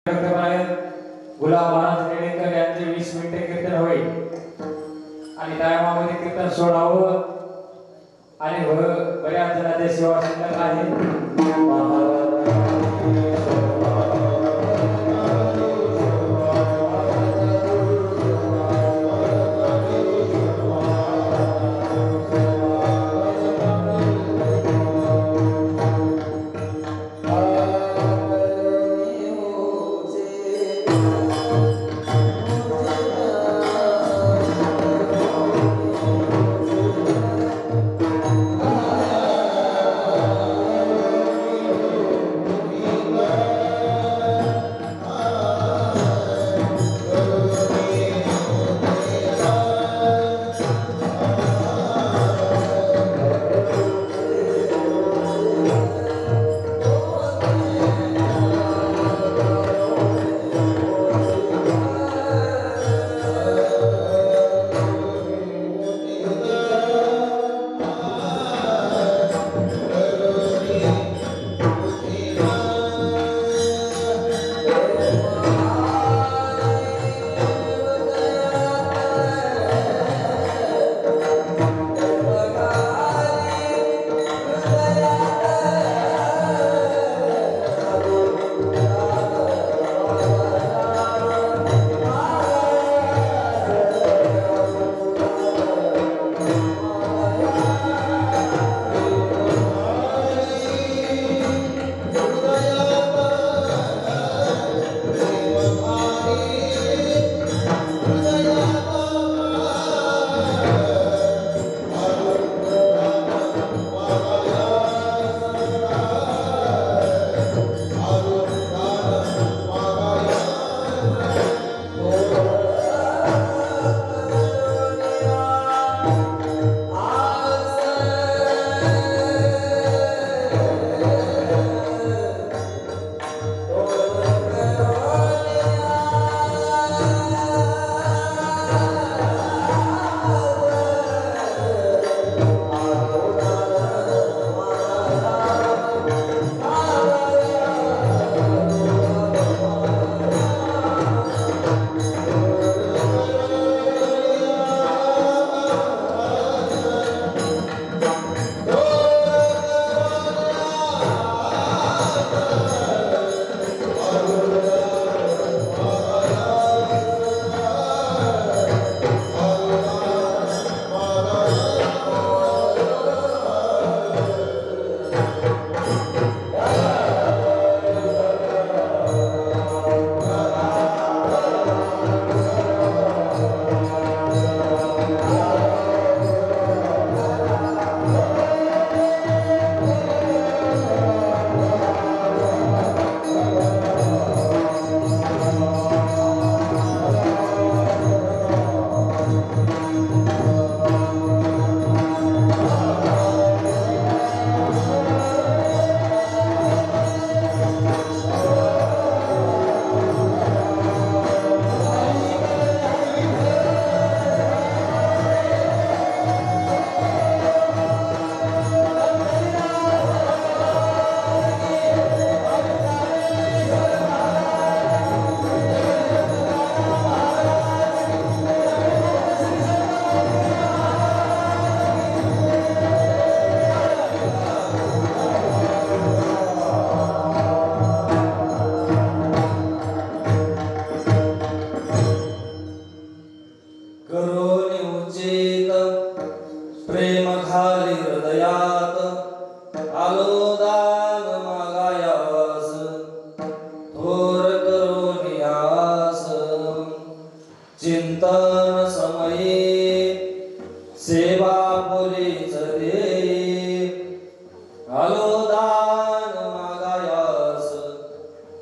गुलाब महाराज निळेकर यांचे 20 मिनिटे कीर्तन होईल आणि टायमामध्ये कीर्तन सोडावं आणि बऱ्याच जणांच्या सेवा शिल्लक आहे. चिंतन समये सेवा पुरीच दे आलो दान मागायास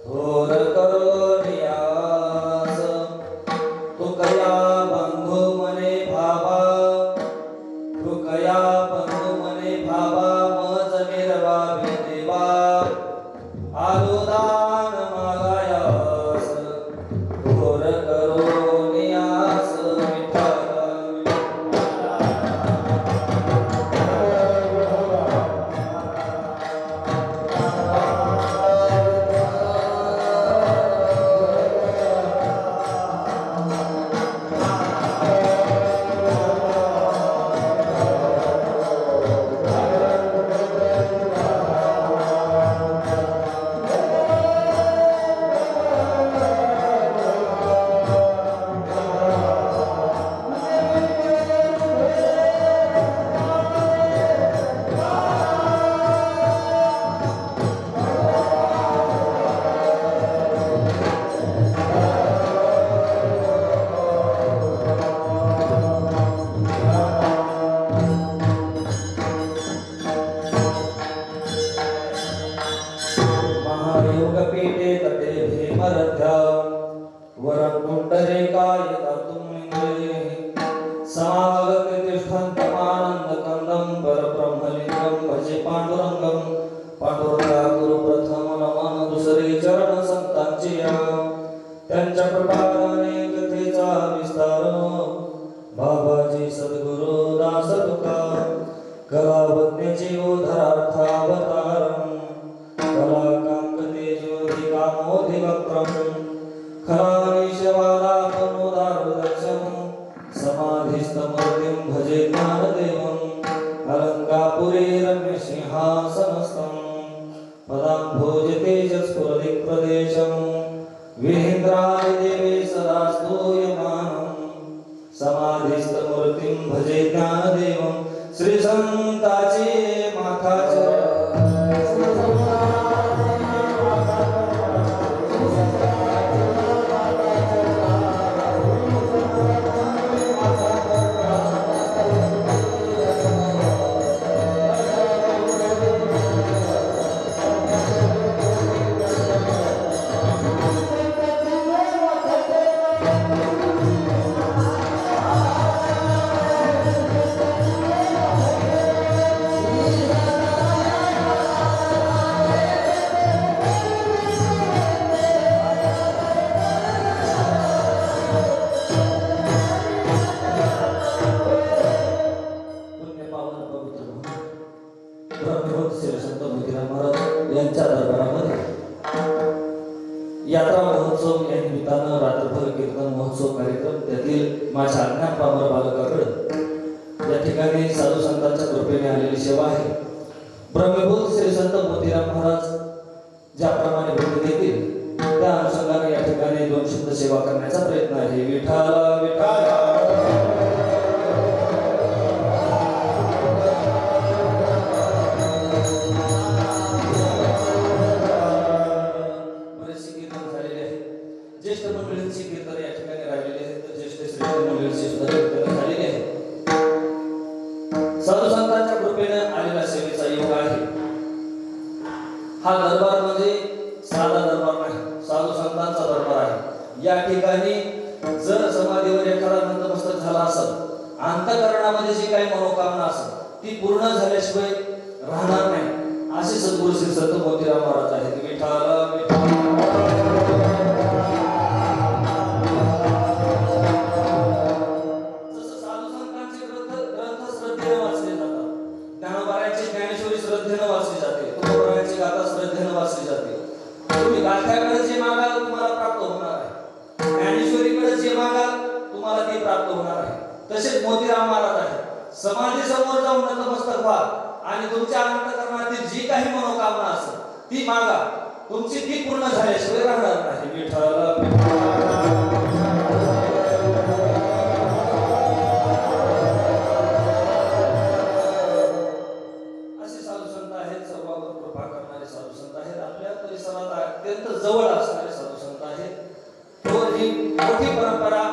थोर करोनियास तुकया बंधू मने भावा तुकया बंधू मने भावा मज मिरवा देवा आलो दान मागायास थोर करोनियास विठ्ठल योगपीठे तटे भीमरथ्या वरं पुण्डरीकाय दातुं लिङ्गे समागते तिष्ठन्तमानन्दकन्दं परब्रह्मलिङ्गं भजे पांडुरंगं पांडुरंगा गुरु प्रथम नमन दुसरे चरण संतांचे या त्यांच्या कृपाने कथेचा विस्तार बाबाजी सद्गुरु दास तुका कलावज्ञ जीवोधरार्थावतारम् कलाकांकते ज्योतिकामोधिवक्त्रम् खलानिशवादापनोदारदक्षम् समाधिस्थमूर्तिं भजे ज्ञानदेवम् अलङ्कापुरे रम्यसिंहासनस्थम् पदाम्भोज तेजस्फुरदिक्प्रदेशम् विहेन्द्रादिदेवे सदा स्तूयमानम् समाधिस्थमूर्तिं भजे ज्ञानदेवम् श्री संताचे माथाचे यांच्या दरबारामध्ये यात्रा महोत्सव या निमित्तानं रात्रभर कीर्तन महोत्सव कार्यक्रम त्यातील माझ्या अज्ञान पामर बालकाकडे या ठिकाणी साधू संतांच्या कृपेने आलेली सेवा आहे. ब्रह्मभूत श्री संत मोतीराम महाराज ज्याप्रमाणे भेट देतील त्या अनुषंगाने या ठिकाणी 2 शब्द सेवा करण्याचा प्रयत्न आहे. विठ्ठल विठ्ठल ज्येष्ठ मंडळींची कीर्तन या ठिकाणी राहिलेली आहेत. तर ज्येष्ठ श्रेष्ठ मंडळींची सुद्धा कीर्तन झालेली आहे. साधू संतांच्या कृपेने आलेला सेवेचा योग आहे. हा दरबार म्हणजे साधा दरबार नाही, साधू संतांचा दरबार आहे. या ठिकाणी जर समाधीवर एखादा नतमस्तक झाला असेल, अंतःकरणामध्ये जी काही मनोकामना असेल ती पूर्ण झाल्याशिवाय राहणार नाही, असे सद्गुरू श्री संत मोतीराम महाराज आहेत. विठ्ठल विठ्ठल श्रद्धेने वाचली जाते, तुकोबारायांची गाथा श्रद्धेने वाचली जाते. तुम्ही गाथ्याकडे जे मागाल तुम्हाला प्राप्त होणार आहे, ज्ञानेश्वरीकडे जे मागाल तुम्हाला ते प्राप्त होणार आहे. तसेच मोतीराम महाराज आहे, समाधी समोर जाऊन नतमस्तक व्हा आणि तुमच्या अंतःकरणातील जी काही मनोकामना असेल ती मागा, तुमची ती पूर्ण झाल्याशिवाय राहणार नाही. विठ्ठल अत्यंत जवळ असणारे साधू संत आहेत. ही मोठी परंपरा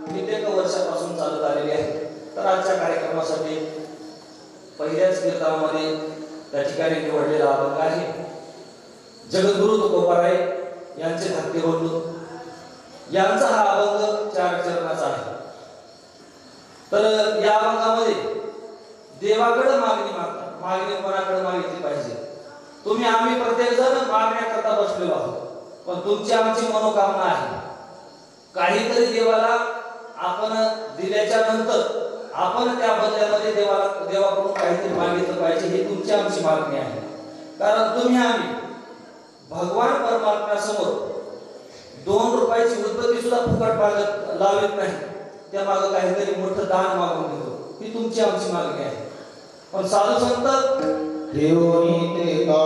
कित्येक वर्षापासून चालत आलेली आहे. तर आजच्या कार्यक्रमासाठी पहिल्याच कीर्तनामध्ये त्या ठिकाणी निवडलेला अभंग आहे जगद्गुरु तुकोबाराय यांचे धाकटे बंधू यांचा हा अभंग 4 चरणाचा आहे. तर या अभंगामध्ये देवाकडे मागणी मागतात. मागणी कोणाकडे मागितली पाहिजे? तुम्ही आम्ही प्रत्येक जण मागण्याकरता बसलेलो आहोत, पण तुमची आमची मनोकामना आहे. काहीतरी देवाला आपण दिल्याच्या नंतर आपण त्या बदल्यामध्ये देवाकडून काहीतरी मागितलं पाहिजे, ही तुमची आमची मागणी आहे. कारण तुम्ही आम्ही भगवान परमात्म्यासमोर 2 रुपयाची उदबत्ती सुद्धा फुकट लावित नाही, त्या मागे काहीतरी मोठं दान मागून घेतो, ही तुमची आमची मागणी आहे. पण साधू संत देवनी ते काही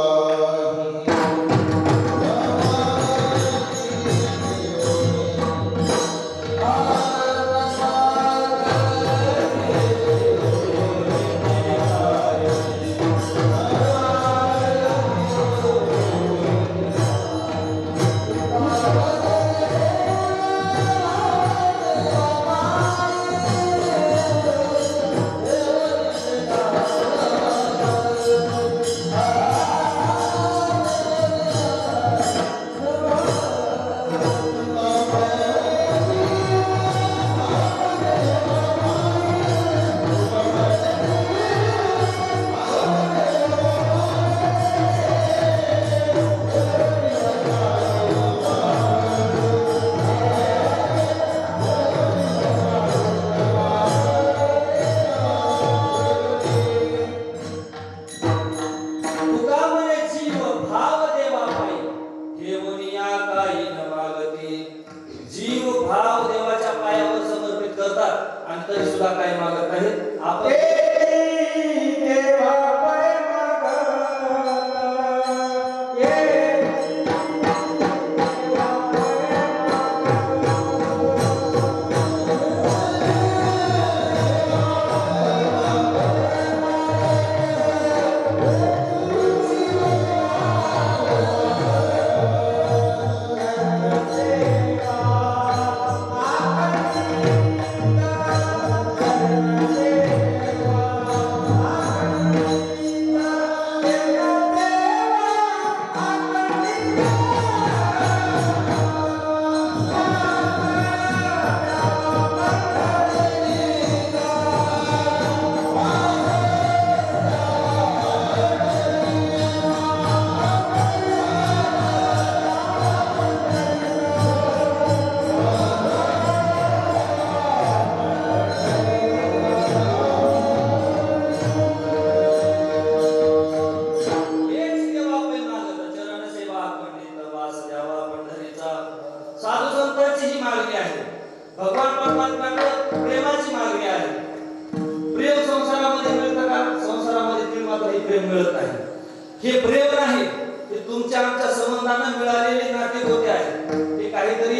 प्रेम नाही, हे तुमच्या आमच्या संबंधानं मिळालेले नाते होते आहे. हे काहीतरी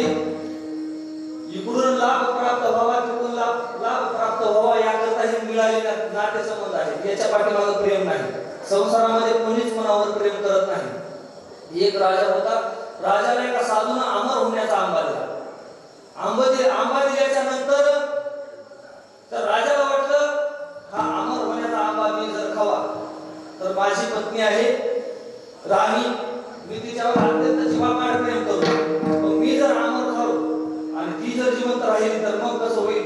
इकडून लाभ प्राप्त व्हावा, तिकडून लाभ प्राप्त व्हावा याकरता हे मिळालेले नाते संबंध आहेत. याच्या पाठीमागे प्रेम नाही. संसारामध्ये कोणीच मनावर प्रेम करत नाही. एक राजा होता. राजाला एका साधून अमर होण्याचा आंबा दिला. आंबा दिल्याच्या नंतर तर राजाला वाटलं हा अमर होण्याचा आंबा मी जर खावा तर माझी पत्नी आहे राणी, मी तिच्यावर अत्यंत जीवापाड प्रेम करतो. मग मी जर अमर झालो आणि ती जर जिवंत राहिली तर मग कसं होईल?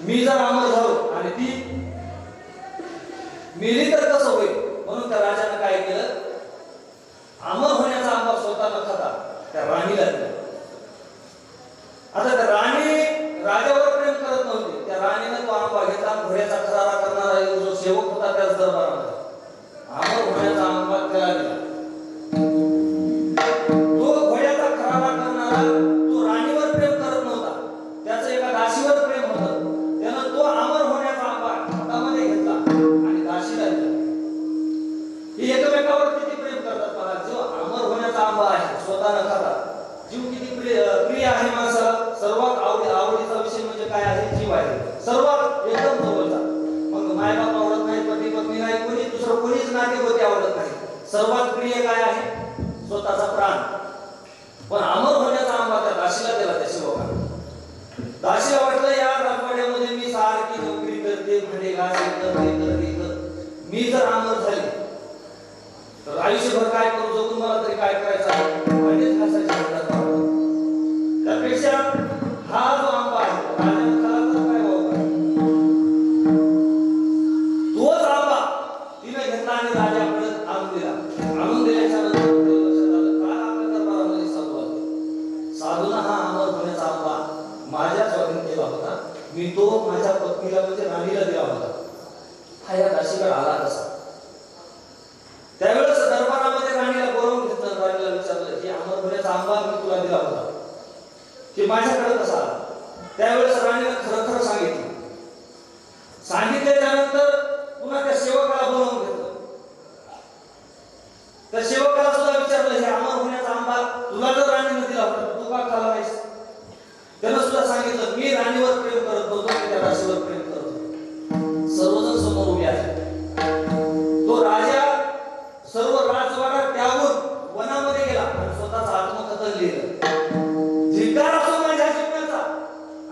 मी जर अमर झालो आणि ती मेली तर कसं होईल? म्हणून त्या राजाने काय केलं, अमर होण्याचा आंबा स्वतः न खाता त्या राणीला दिला. आता त्या राणी राजावर प्रेम करत नव्हती. त्या राणीने तो आंबा घेतला, घोड्याचा खरारा करणारा जो सेवक होता त्याच दरबारामध्ये अमर होण्याचा आंबा त्याला दिला. तो घोड्याचा खरारा करणारा तो राणीवर प्रेम करत नव्हता, त्याचं एका दासीवर प्रेम होतं. त्यानं तो अमर होण्याचा आंबा हातामध्ये घेतला आणि दासीला दिला. ही एकमेकावर किती प्रेम करतात पहा. जो अमर होण्याचा आंबा आहे स्वतः न खाता, जीव किती प्रिय आहे माणसाला. सर्वात आवडीचा विषय म्हणजे काय आहे? जीव आहे. सर्वात एकदम जवळचा. मग मायबाप आवडत नाही, पती पत्नी नाही, कोणी दुसरं कोणीच नाते होते आवडत नाही. सर्वात प्रिय काय आहे? स्वतःचा प्राण. पण अमर होण्याचा आंबा त्या दासीला दिला. त्या शिवकाला दासीला वाटलं या राजवाड्यामध्ये मी सारखी नोकरी करते, भांडे घासते, मी जर अमर झाली तर आयुष्यभर काय करू, जगून मला तरी काय करायचं? भांडेच घासायचे म्हणतात. त्यापेक्षा हा जो आंबा आहे राजाने खाला तर काय व्हावं? तोच आंबा तिने घेतला आणि राजाकडे आणून दिला. आणून दिल्याच्या नंतर लक्षात आलं काय आपल्या दरबारामध्ये साधू आले. साधूला हा अमर होण्याचा आंबा माझ्या स्वाधीन केला होता. मी तो माझ्या पत्नीला म्हणजे राणीला दिला होता. हा या दासीकडे आला कसा? त्यावेळेस दरबारामध्ये राणीला बोलावून घेतलं. राणीला विचारलं की अमर होण्याचा आंबा मी तुला दिला होता की माझ्याकडे कसा आला? त्यावेळेस राणीला खरं खरं सांगितलं. सांगितल्याच्या नंतर पुन्हा त्या सेवकाला बोलावून घेतलं. त्या सेवकाला सुद्धा विचारलं हे अमर होण्याचा आंबा तुला जर राणीने दिला होता तू का खाला नाहीस? त्यानं सुद्धा सांगितलं मी राणीवर प्रेम करत नव्हतो, मी त्या दासीवर प्रेम करत होतो. सर्वजण समोर उभे आहेत. तो राजा सर्व राजवाडा त्यागून वनामध्ये गेला आणि स्वतःचा आत्मकथन लिहिलं. धिक्कार असो माझ्या जीवनाचा.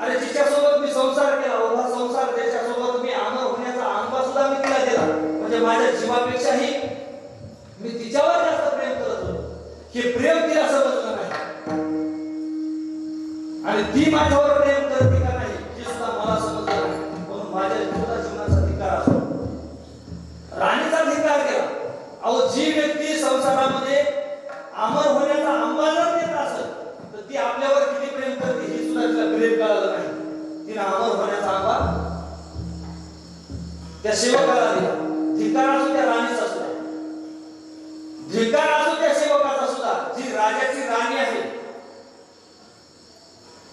अरे जिच्यासोबत मी संसार केला, उभा संसार, ज्याच्यासोबत मी अमर होण्याचा आंबा सुद्धा मी तिला दिला, म्हणजे माझ्या जीवापेक्षाही मी तिच्यावर जास्त प्रेम करत होतो. हे प्रेम तिला समजलं नाही आणि ती माझ्यावर प्रेम करते का नाही हे सुद्धा मला समजलं नाही. म्हणून माझ्या जीवनाचा धिक्कार असो. राणीचा धिक्कार केला. अहो जी व्यक्ती संसारामध्ये अमर होण्याचा आंबा जर देत असेल तर ती आपल्यावर किती प्रेम करते हे सुद्धा तिला प्रेम कळालं नाही. तिने अमर होण्याचा आंबा त्या सेवकाला दिला. धिक्कार असो त्या राणीचा सुद्धा, धिक्कार असो त्या सेवकाचा सुद्धा. जी राजाची राणी आहे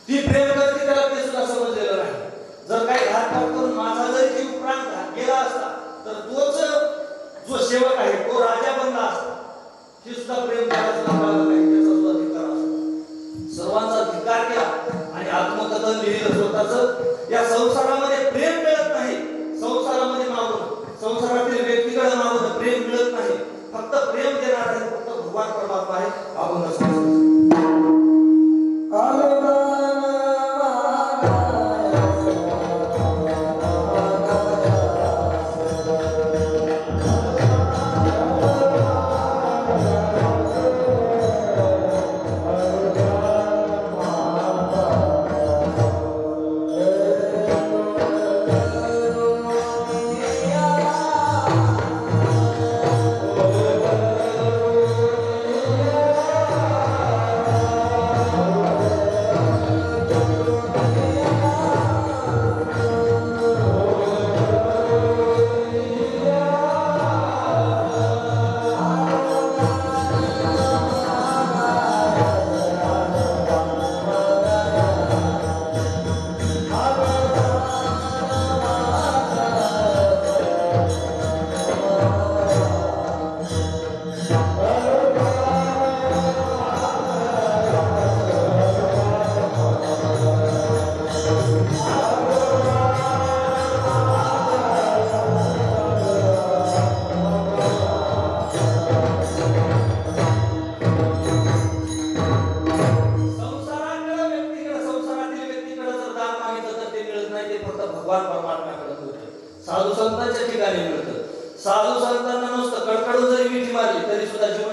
ती प्रेम करते त्याला ते सुद्धा समजलेलं नाही. जर काही घातपात करून माझा जर जीव प्राण गेला असता तर तोच जो सेवक आहे तो राजा बनला असता. हे सुद्धा प्रेम करायचं कळलं नाही. त्याचा सुद्धा धिक्कार असतो. सर्वांचा धिक्कार केला आणि आत्मकथन लिहिलं स्वतःच. या संसारामध्ये प्रेम मिळत नाही. संसारामध्ये मागून, संसारातील व्यक्तीकडे मागून प्रेम मिळत नाही. फक्त प्रेम देणार आहे फक्त भगवान परमात्मा आहे. आपण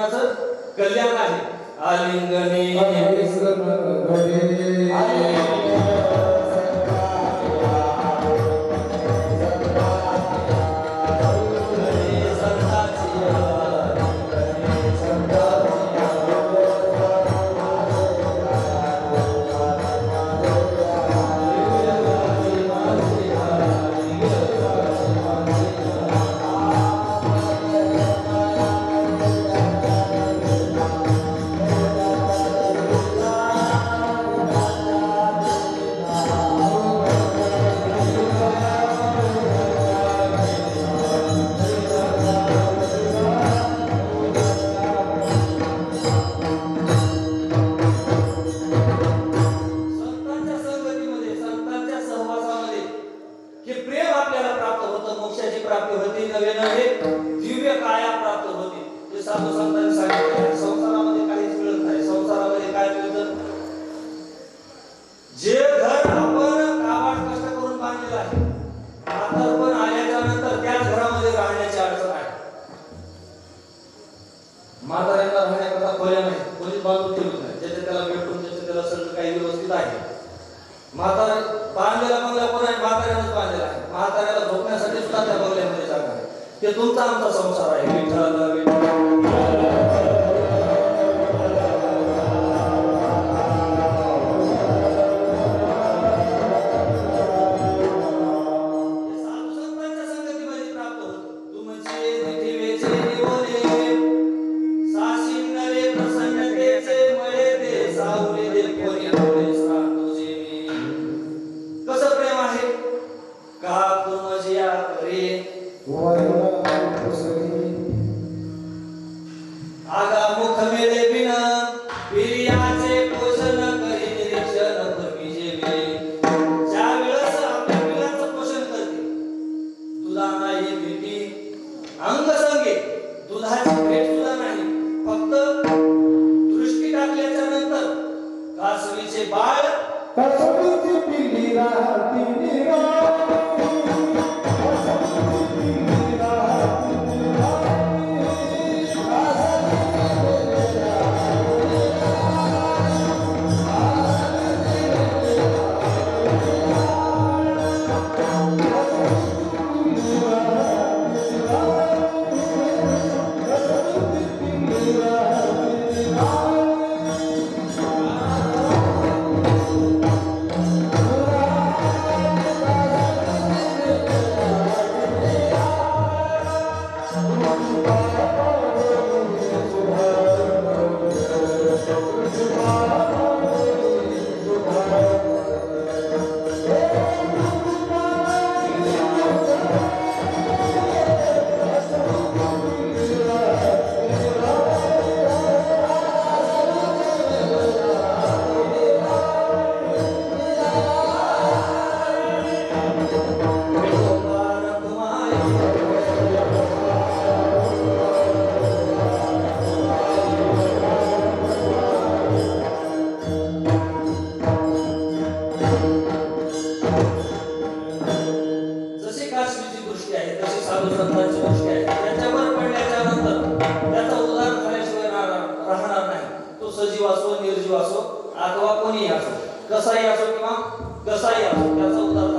कुणाचं कल्याण आहे. आलिंगने म्हाताऱ्यांना राहण्याकरता खोल्या नाही, कोणीच बांधून ठेवत नाही. ज्याच्या त्याला भेटून ज्याच्या त्याला सगळं काही व्यवस्थित आहे. म्हातारा बांधलेला बंगला कोण आहे? म्हाताऱ्यानंच बांधलेला आहे. म्हाताऱ्याला झोपण्यासाठी सुद्धा त्या बंगल्यामध्ये जागा आहे. ते तुमचा आमचा संसार आहे. विठ्ठल विठ्ठल सजीव असो निर्जीव असो अथवा कोणीही असो, कसाही असो किंवा कसाही असो, त्याचा उद्धार